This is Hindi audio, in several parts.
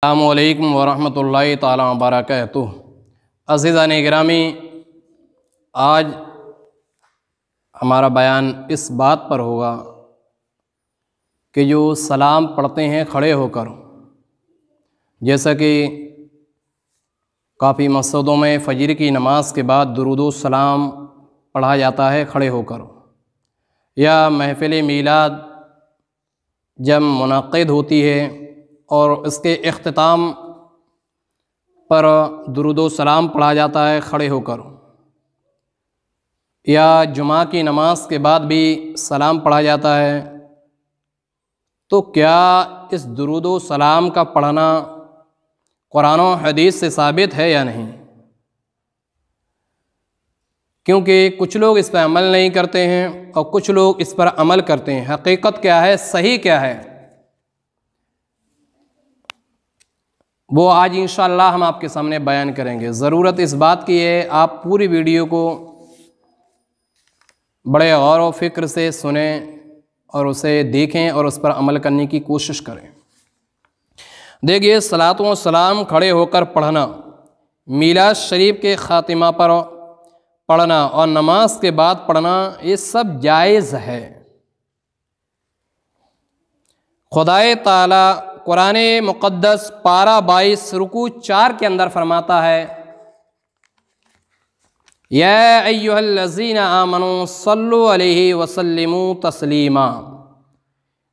अस्सलामुअलैकुम वरहमतुल्लाहि ताला वबरकातुहू। अज़ीज़ान गिरामी, आज हमारा बयान इस बात पर होगा कि जो सलाम पढ़ते हैं खड़े होकर, जैसा कि काफ़ी मस्जिदों में फ़जर की नमाज के बाद दुरूद सलाम पढ़ा जाता है खड़े होकर, या महफ़िल मीलाद जब मुनक़्क़िद होती है और इसके इख्तिताम पर दुरूद सलाम पढ़ा जाता है खड़े होकर, या जुमा की नमाज के बाद भी सलाम पढ़ा जाता है। तो क्या इस दुरूद सलाम का पढ़ना कुरान और हदीस से साबित है या नहीं? क्योंकि कुछ लोग इस पर अमल नहीं करते हैं और कुछ लोग इस पर अमल करते हैं। हकीकत क्या है, सही क्या है, वो आज इंशाअल्लाह हम आपके सामने बयान करेंगे। ज़रूरत इस बात की है आप पूरी वीडियो को बड़े गौर व फिक्र से सुने और उसे देखें और उस पर अमल करने की कोशिश करें। देखिए, सलात व सलाम खड़े होकर पढ़ना, मीलाद शरीफ के ख़ातिमा पर पढ़ना और नमाज के बाद पढ़ना, ये सब जायज़ है। खुदाए ताला कुरान मुक़द्दस पारा 22 रुकू 4 के अंदर फरमाता है, या अय्युहल्लज़ीना आमनू सल्लु अलैहि वसल्लिमू तस्लीमा,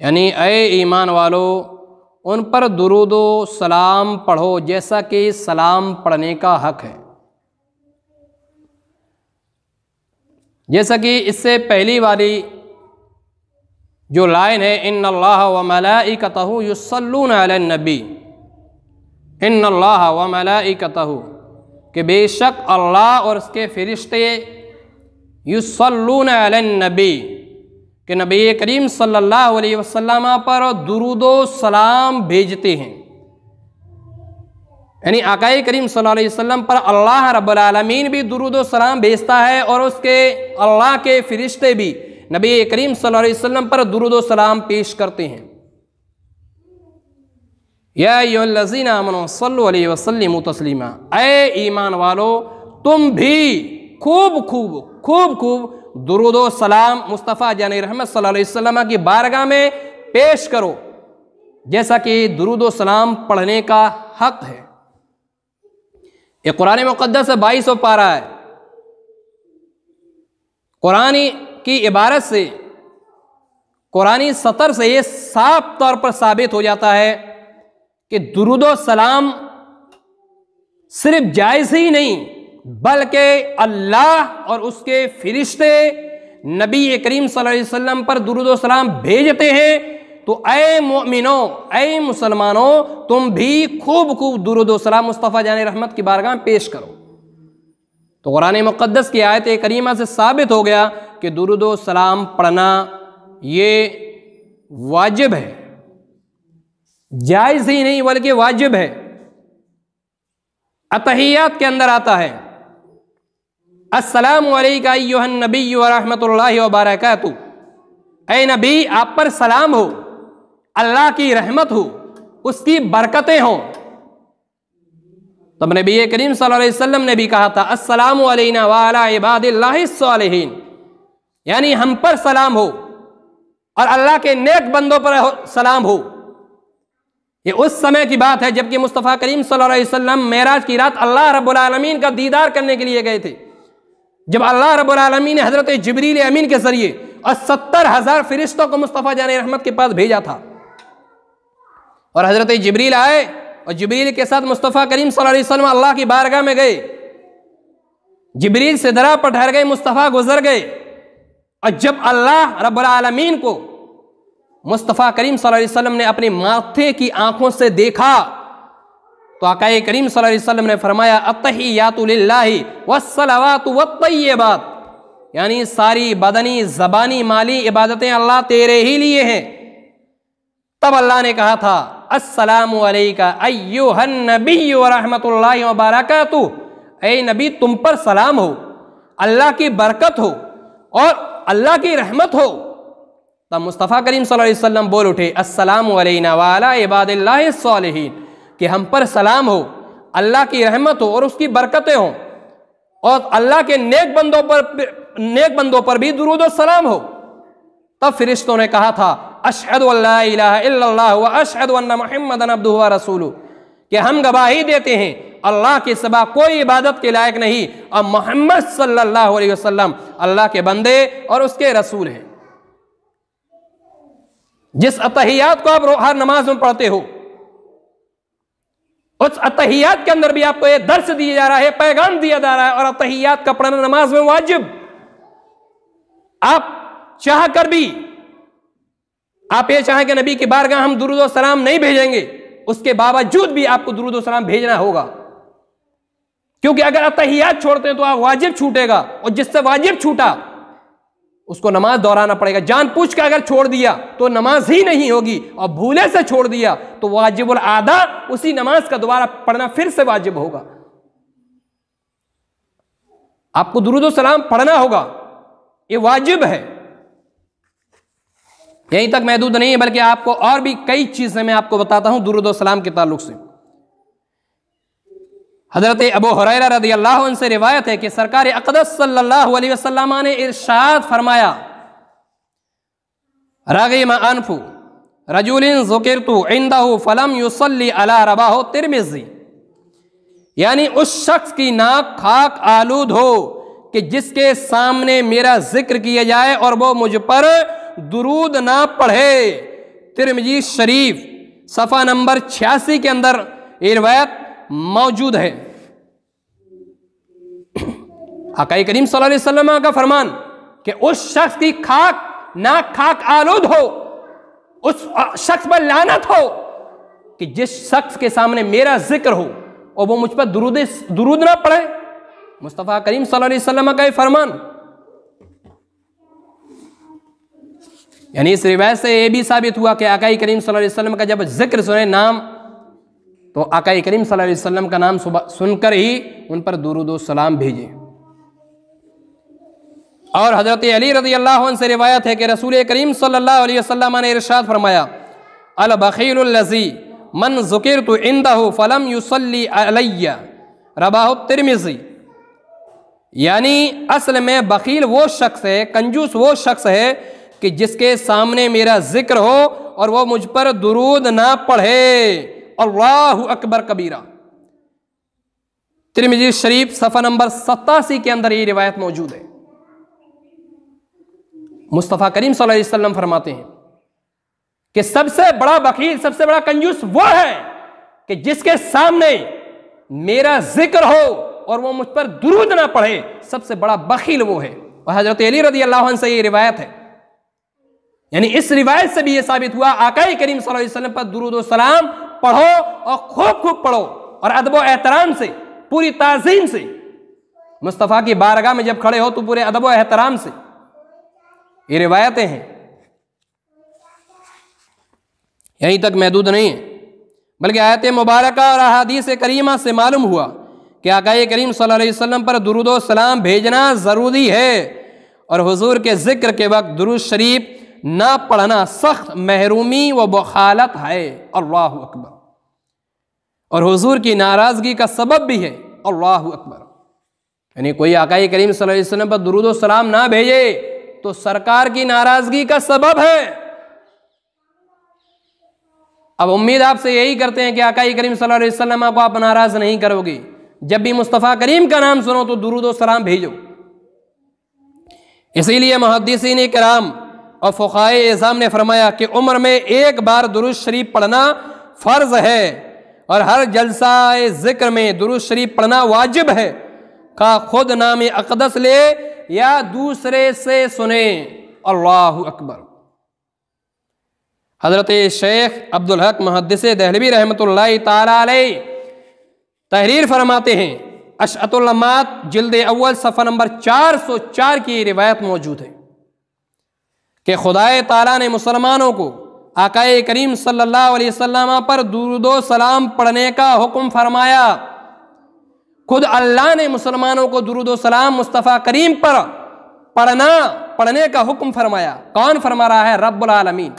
यानी ऐ ईमान वालो उन पर दुरूद सलाम पढ़ो जैसा कि सलाम पढ़ने का हक है। जैसा कि इससे पहली वाली जो लाइन है, इन्नल्लाह व मलाइकतहु युसल्लूना अलन नबी, इन्नल्लाह व मलाइकतहु, कि बेशक अल्लाह और उसके फ़रिश्ते युसल्लूना अलन नबी, कि नबी करीम सल्लल्लाहु अलैहि वसल्लम पर दुरूद सलाम भेजते हैं। यानी आकाए करीम सल्लल्लाहु अलैहि वसल्लम पर अल्लाह रब्बुल आलमीन भी दुरूद सलाम भेजता है और उसके अल्लाह के फ़रिश्ते भी नबी करीम सल्लल्लाहु अलैहि वसल्लम पर दुरूद सलाम पेश करते हैं। या अय्युहल्लज़ीना आमनू सल्लु अलैहि वसल्लिमू तस्लीमा, ऐ ईमान वालो तुम भी खूब खूब खूब खूब दुरूद सलाम मुस्तफ़ा जान रहमत सल्लल्लाहु अलैहि वसल्लम की बारगाह में पेश करो जैसा कि दुरूद सलाम पढ़ने का हक है। ये कुरान मुक़द्दस 22 पारा है। कुरान की इबारत से, कुरानी सतर से ये साफ तौर पर साबित हो जाता है कि दुरूद सलाम सिर्फ जायज़ ही नहीं बल्कि अल्लाह और उसके फ़रिश्ते नबी करीम सल्लल्लाहु अलैहि वसल्लम पर दुरूद सलाम भेजते हैं। तो ऐ मोमिनो, ऐ मुसलमानों, तुम भी खूब खूब दुरूद सलाम मुस्तफ़ा जान रहमत की बारगाह में पेश करो। तो कुरान मुक़द्दस की आयत करीमा से साबित हो गया कि दुरूद सलाम पढ़ना ये वाजिब है, जायज़ ही नहीं बल्कि वाजिब है। अतहियात के अंदर आता है, अस्सलामु अलैका अय्युहन नबी व रहमतुल्लाहि व बरकातुहू, ऐ नबी आप पर सलाम हो, अल्लाह की रहमत हो, उसकी बरकतें हों। तब नबी करीम सल्लल्लाहु अलैहि वसल्लम ने भी कहा था, अस्सलामु अलैना व अला इबादिल्लाहिस सालिहीन, यानी हम पर सलाम हो और अल्लाह के नेक बंदों पर सलाम हो। ये उस समय की बात है जबकि मुस्तफ़ा करीम सल्लल्लाहु अलैहि वसल्लम मेराज की रात अल्लाह रब्बुल आलमीन का दीदार करने के लिए गए थे। जब अल्लाह रब्बुल आलमीन ने हज़रत जिब्रील अमीन के जरिए और 70,000 फरिश्तों को मुस्तफ़ा जान रहमत के पास भेजा था, और हज़रत जिब्रील आए और जिब्रील के साथ मुस्तफ़ा करीम सल्लल्लाहु अलैहि वसल्लम अल्लाह की बारगाह में गए। जिब्रील से दरा पर ठहर गए, मुस्तफ़ा गुजर गए, और जब अल्लाह रब्बुल आलमीन को मुस्तफ़ा करीम सल्लल्लाहु अलैहि वसल्लम ने अपने माथे की आंखों से देखा तो आकाए करीम सल्लल्लाहु अलैहि वसल्लम ने फरमाया, अत्तहियातु लिल्लाहि वस्सलावातु वत्तय्यिबात, यानी सारी बदनी ज़बानी माली इबादतें अल्लाह तेरे ही लिए हैं। तब अल्लाह ने कहा था, अस्सलामु अलैका अय्युहन नबी व रहमतुल्लाहि व बरकातुहू, ऐ नबी तुम पर सलाम हो, अल्लाह की बरकत हो और अल्लाह की रहमत हो। तब मुस्तफ़ा करीम सल्लल्लाहु अलैहि वसल्लम बोल उठे, अस्सलामु अलैना व अला इबादिल्लाहिस सालिहीन, कि हम पर सलाम हो, अल्लाह की रहमत हो और उसकी बरकतें हो, और अल्लाह के नेक बंदों पर भी दुरूद और सलाम हो। तब फरिश्तों ने कहा था अशहदु अल्ला इलाहा इल्लल्लाह व अशहदु अन्ना मुहम्मदन अब्दुहु व रसूलुहु, कि हम गवाही देते हैं अल्लाह के सिवा कोई इबादत के लायक नहीं और मोहम्मद सल्लल्लाहु अलैहि वसल्लम अल्लाह के बंदे और उसके रसूल हैं। जिस अतहियात को आप हर नमाज में पढ़ते हो, उस अतहियात के अंदर भी आपको यह दर्स दिया जा रहा है, पैगाम दिया जा रहा है, और अतहियात का पढ़ना नमाज में वाजिब। आप चाह कर भी आप ये चाहें कि नबी की बारगाह हम दुरूद और सलाम नहीं भेजेंगे, उसके बावजूद भी आपको दुरूद और सलाम भेजना होगा, क्योंकि अगर अतहियात छोड़ते हैं तो आप वाजिब छूटेगा, और जिससे वाजिब छूटा उसको नमाज दोहराना पड़ेगा। जानबूझ के अगर छोड़ दिया तो नमाज ही नहीं होगी, और भूले से छोड़ दिया तो वाजिबुल आदा उसी नमाज का दोबारा पढ़ना फिर से वाजिब होगा। आपको दुरूद और सलाम पढ़ना होगा, ये वाजिब है। यहीं तक महदूद नहीं है, बल्कि आपको और भी कई चीजें मैं आपको बताता हूं दुरूद और सलाम के ताल्लुक से। हजरत अबू हुरैरा रदियल्लाहु अन्हु से रिवायत है कि सरकार अक़दस सल्लल्लाहु अलैहि वसल्लम ने इरशाद फरमाया, रग़िम अनफु रजुलिन ज़ुकिरतु इंदहु फलम युसल्ली अला रवाहु तिरमिज़ी, यानी उस शख्स की नाक खाक आलूद हो कि जिसके सामने मेरा जिक्र किया जाए और वो मुझ पर दुरूद ना पढ़े। तिरमिज़ी शरीफ सफ़ा नंबर 86 के अंदर ये रिवायत मौजूद है। आका करीम सल्लल्लाहु अलैहि वसल्लम का फरमान कि उस शख्स की नाक खाक आलूद हो, उस शख्स पर लानत हो कि जिस शख्स के सामने मेरा जिक्र हो और वो मुझ पर दुरूद ना पढ़े। मुस्तफ़ा करीम सल्लल्लाहु अलैहि वसल्लम का ये फरमान। यानी इस रिवायत से ये भी साबित हुआ कि आका करीम सल्लल्लाहु अलैहि वसल्लम का जब जिक्र सुने नाम, तो आका करीम सल्लल्लाहु अलैहि वसल्लम का नाम सुनकर ही उन पर दुरूद और सलाम भेजे। और हजरत अली रज़ियल्लाहु अन्हु से रिवायत है कि रसूल करीम सल्लल्लाहु अलैहि वसल्लम ने इरशाद फरमाया, अल बखीलुल लज़ी मन ज़ुकिरतु इंदहु फलम युसल्ली अलैया, रवाहु तिरमिज़ी। यानी असल में बखील वो शख्स है, कंजूस वो शख्स है कि जिसके सामने मेरा जिक्र हो और वो मुझ पर दुरूद ना पढ़े। अल्लाहु अकबर कबीरा। तिरमिज़ी शरीफ सफ़ा नंबर 87 के अंदर ये रिवायत मौजूद है। मुस्तफ़ा करीम सल्लल्लाहु अलैहि वसल्लम फरमाते हैं कि सबसे बड़ा बखील, सबसे बड़ा कंजूस वो है कि जिसके सामने मेरा जिक्र हो और वो मुझ पर दुरूद ना पढ़े। सबसे बड़ा बखील वो है। और हजरत अली रज़ियल्लाहु अन्हु से ये रिवायत है। यानी इस रिवायत से भी ये साबित हुआ आका करीम सल्लल्लाहु अलैहि वसल्लम पर दुरूद और सलाम पढ़ो, और खूब खूब पढ़ो, और अदब और एहतराम से, पूरी ताज़ीम से। मुस्तफ़ा की बारगाह में जब खड़े हो तो पूरे अदब और एहतराम से। ये रिवायतें हैं। यहीं तक महदूद नहीं है, बल्कि आयत मुबारका और अहादीस करीमा से मालूम हुआ कि आका करीम सल्लल्लाहु अलैहि वसल्लम पर दुरूद और सलाम भेजना ज़रूरी है, और हुजूर के जिक्र के वक्त दुरूद शरीफ ना पढ़ना सख्त महरूमी व बखालत है। अल्लाहु अकबर। और हुजूर की नाराज़गी का सबब भी है। अल्लाहु अकबर। यानी कोई आका करीम सल्लल्लाहु अलैहि वसल्लम पर दुरूद और सलाम ना भेजे तो सरकार की नाराज़गी का सबब है। अब उम्मीद आपसे यही करते हैं कि आका करीम सल्लल्लाहु अलैहि वसल्लम को आप नाराज़ नहीं करोगे। जब भी मुस्तफ़ा करीम का नाम सुनो तो दुरूद और सलाम भेजो। इसीलिए मुहद्दिसीन किराम और फ़ुक़हाए इज़ाम ने फरमाया कि उम्र में एक बार दुरूद शरीफ पढ़ना फ़र्ज़ है, और हर जलसा ज़िक्र में दुरूद शरीफ पढ़ना वाजिब है, का खुद नाम अक़दस ले या दूसरे से सुने। अल्लाहु अकबर। हज़रत शेख अब्दुल हक मुहद्दिस देहलवी रहमतुल्लाहि ताला अलैह तहरीर फरमाते हैं, अशअतुल अम्मात जिल्द अव्वल सफ़ा नंबर 404 की रिवायत मौजूद है कि खुदाए ताला ने मुसलमानों को आकाए करीम सल्लल्लाहु अलैहि वसल्लम पर दुरूद व सलाम पढ़ने का हुक्म फरमाया। खुद अल्लाह ने मुसलमानों को दुरूद व सलाम मुस्तफ़ा करीम पर पढ़ने का हुक्म फरमाया। कौन फरमा रहा है? रब्बुल आलमीन।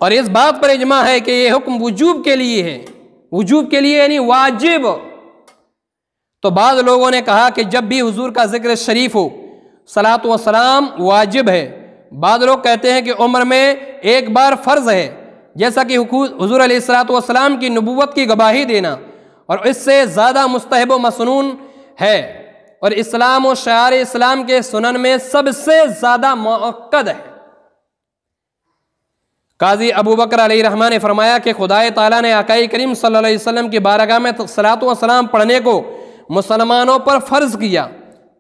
और इस बात पर इजमा है कि यह हुक्म वजूब के लिए है, वजूब के लिए यानी वाजिब। तो बाद लोगों ने कहा कि जब भी हुजूर का जिक्र शरीफ हो सलात व सलाम वाजिब है। बाद लोग कहते हैं कि उम्र में एक बार फ़र्ज है, जैसा कि हुजूर अलैहिस्सलातु वस्सलाम की नबूवत की गवाही देना, और इससे ज़्यादा मुस्तहब व मसनून है। और इस्लाम और शआर इस्लाम के सुनन में सबसे ज़्यादा मुअक्कद है। काजी अबू बकर अलैहिर्रहमान ने फरमाया कि खुदाए ताला ने आकाई करीम सल्लल्लाहु अलैहि वसल्लम की बारगाह में सलात व सलाम पढ़ने को मुसलमानों पर फ़र्ज किया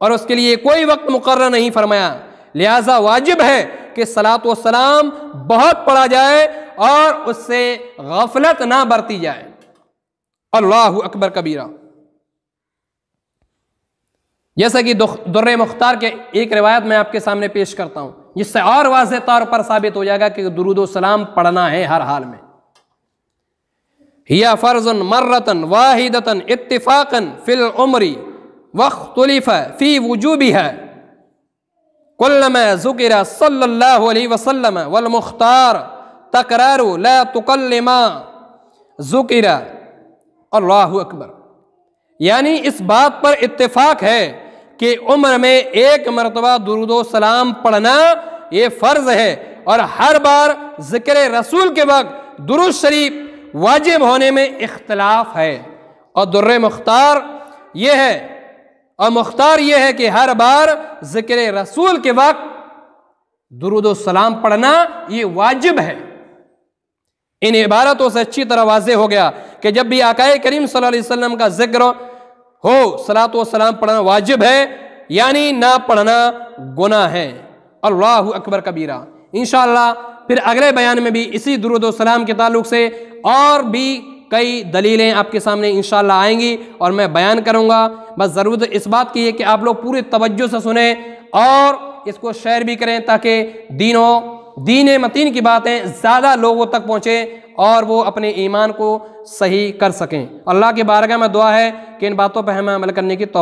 और उसके लिए कोई वक्त मुकर्रर नहीं फरमाया। लिहाजा वाजिब है कि सलात व सलाम बहुत पढ़ा जाए और उससे गफलत ना बरती जाए। अल्लाहु अकबर कबीरा। जैसा कि दुर्रे मुख्तार के एक रिवायत मैं आपके सामने पेश करता हूं, जिससे और वाज़ेह तौर पर साबित हो जाएगा कि दुरूद व सलाम पढ़ना है हर हाल में। हिया फर्ज़ुन मर्रतन वाहिदतन इत्तिफाकन फिल उम्री वख्तुलिफ़ फी वुजूबिहा कुल्लमा ज़ुकिरा सल्लल्लाहु अलैहि वसल्लम वल मुख्तार तकरारु ला तुकल्लिमा ज़ुकिरा। अल्लाहु अकबर। यानी इस बात पर इत्तेफाक है कि उम्र में एक मरतबा दुरूद व सलाम पढ़ना ये फ़र्ज है, और हर बार ज़िक्र रसूल के वक्त दुरूद शरीफ वाजिब होने में इख्तिलाफ है। और दुर्रे मुख्तार ये है, और मुख्तार ये है कि हर बार ज़िक्र रसूल के वक्त दुरूद व सलाम पढ़ना ये वाजिब है। इन इबारतों से अच्छी तरह वाज़ेह हो गया कि जब भी आकाए करीम सल्लल्लाहु अलैहि वसल्लम का जिक्र हो सलात व सलाम पढ़ना वाजिब है, यानी ना पढ़ना गुनाह है। अल्लाहु अकबर कबीरा। इंशाअल्लाह फिर अगले बयान में भी इसी दुरूद व सलाम के ताल्लुक से और भी कई दलीलें आपके सामने इंशाअल्लाह आएंगी और मैं बयान करूँगा। बस ज़रूरत इस बात की है कि आप लोग पूरी तवज्जो से सुने और इसको शेयर भी करें, ताकि दीन मतीन की बातें ज़्यादा लोगों तक पहुँचें और वो अपने ईमान को सही कर सकें। अल्लाह की बारगाह में दुआ है कि इन बातों पर हमें अमल करने की तौफीक